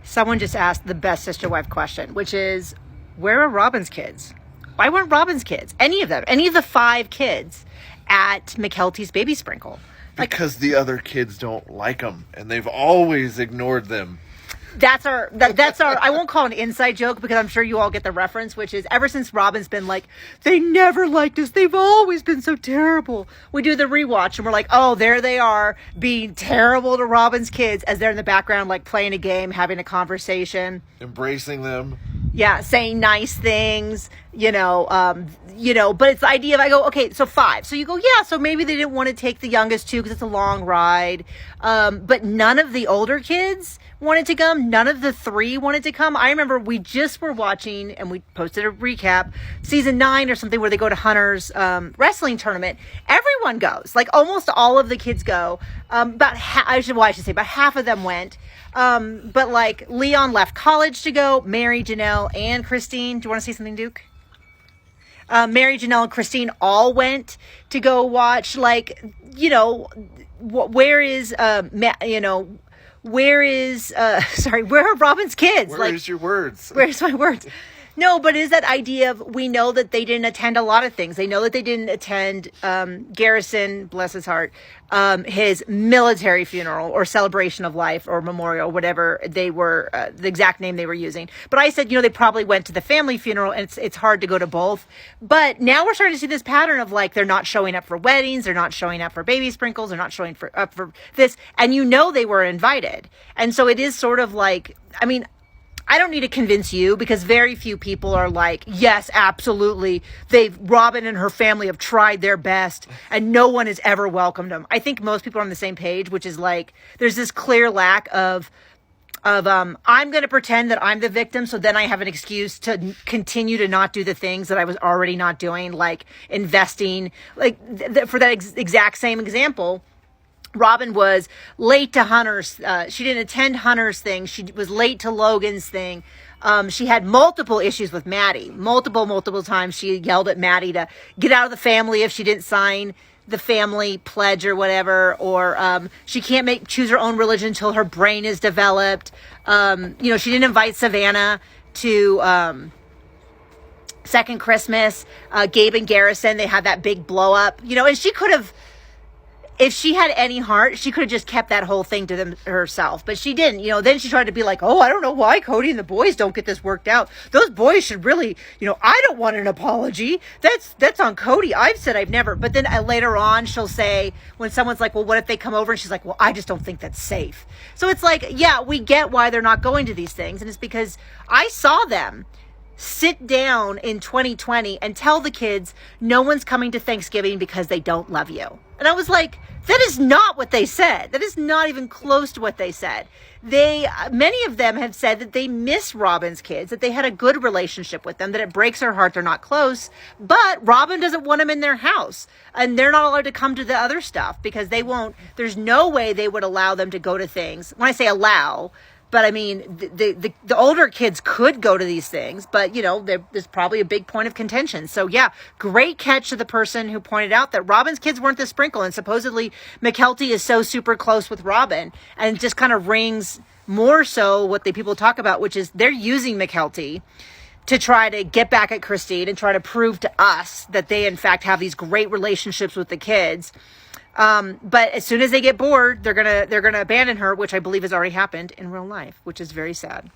Someone just asked the best sister-wife question, which is, where are Robyn's kids? Why weren't Robyn's kids, any of them, any of the 5 kids at Mykelti's baby sprinkle? Because the other kids don't like them, and they've always ignored them. That's our, I won't call it an inside joke because I'm sure you all get the reference, which is ever since Robyn's been like, they never liked us. They've always been so terrible. We do the rewatch and we're like, oh, there they are being terrible to Robyn's kids as they're in the background, like playing a game, having a conversation. Embracing them. Yeah, saying nice things, but it's the idea of, I go, okay, so 5. So you go, yeah, so maybe they didn't want to take the youngest 2 because it's a long ride. But none of the older kids wanted to come. None of the 3 wanted to come. I remember we just were watching, and we posted a recap, season 9 or something, where they go to Hunter's wrestling tournament. Everyone goes. Like, almost all of the kids go. About half of them went. But like Leon left college to go, Mary, Janelle, and Christine. Do you want to say something, Duke? Mary, Janelle, and Christine all went to go watch, like, where are Robyn's kids? Where's your words? Where's my words? No, but is that idea of, we know that they didn't attend a lot of things. They know that they didn't attend Garrison, bless his heart, his military funeral or celebration of life or memorial, whatever they were, the exact name they were using. But I said, they probably went to the family funeral, and it's hard to go to both. But now we're starting to see this pattern of, like, they're not showing up for weddings, they're not showing up for baby sprinkles, they're not showing up for this, and they were invited. And so it is sort of like, I don't need to convince you, because very few people are like, yes, absolutely, Robyn and her family have tried their best and no one has ever welcomed them. I think most people are on the same page, which is like, there's this clear lack of I'm going to pretend that I'm the victim, so then I have an excuse to continue to not do the things that I was already not doing, like investing, like for that exact same example. Robyn was late to Hunter's. She didn't attend Hunter's thing. She was late to Logan's thing. She had multiple issues with Maddie. Multiple times she yelled at Maddie to get out of the family if she didn't sign the family pledge or whatever. Or she can't choose her own religion until her brain is developed. She didn't invite Savannah to Second Christmas. Gabe and Garrison, they had that big blow up. And she could have, if she had any heart, she could have just kept that whole thing to herself. But she didn't. Then she tried to be like, oh, I don't know why Cody and the boys don't get this worked out. Those boys should really, I don't want an apology. That's on Cody. I've said I've never. But then later on, she'll say, when someone's like, well, what if they come over? And she's like, well, I just don't think that's safe. So it's like, yeah, we get why they're not going to these things. And it's because I saw them sit down in 2020 and tell the kids, no one's coming to Thanksgiving because they don't love you. And I was like, that is not what they said. That is not even close to what they said. Many of them have said that they miss Robyn's kids, that they had a good relationship with them, that it breaks her heart they're not close, but Robyn doesn't want them in their house. And they're not allowed to come to the other stuff because there's no way they would allow them to go to things. When I say allow, but the older kids could go to these things, but there's probably a big point of contention. So yeah, great catch to the person who pointed out that Robyn's kids weren't the sprinkle, and supposedly Mykelti is so super close with Robyn, and it just kind of rings more so what the people talk about, which is they're using Mykelti to try to get back at Christine and try to prove to us that they in fact have these great relationships with the kids. But as soon as they get bored, they're gonna abandon her, which I believe has already happened in real life, which is very sad.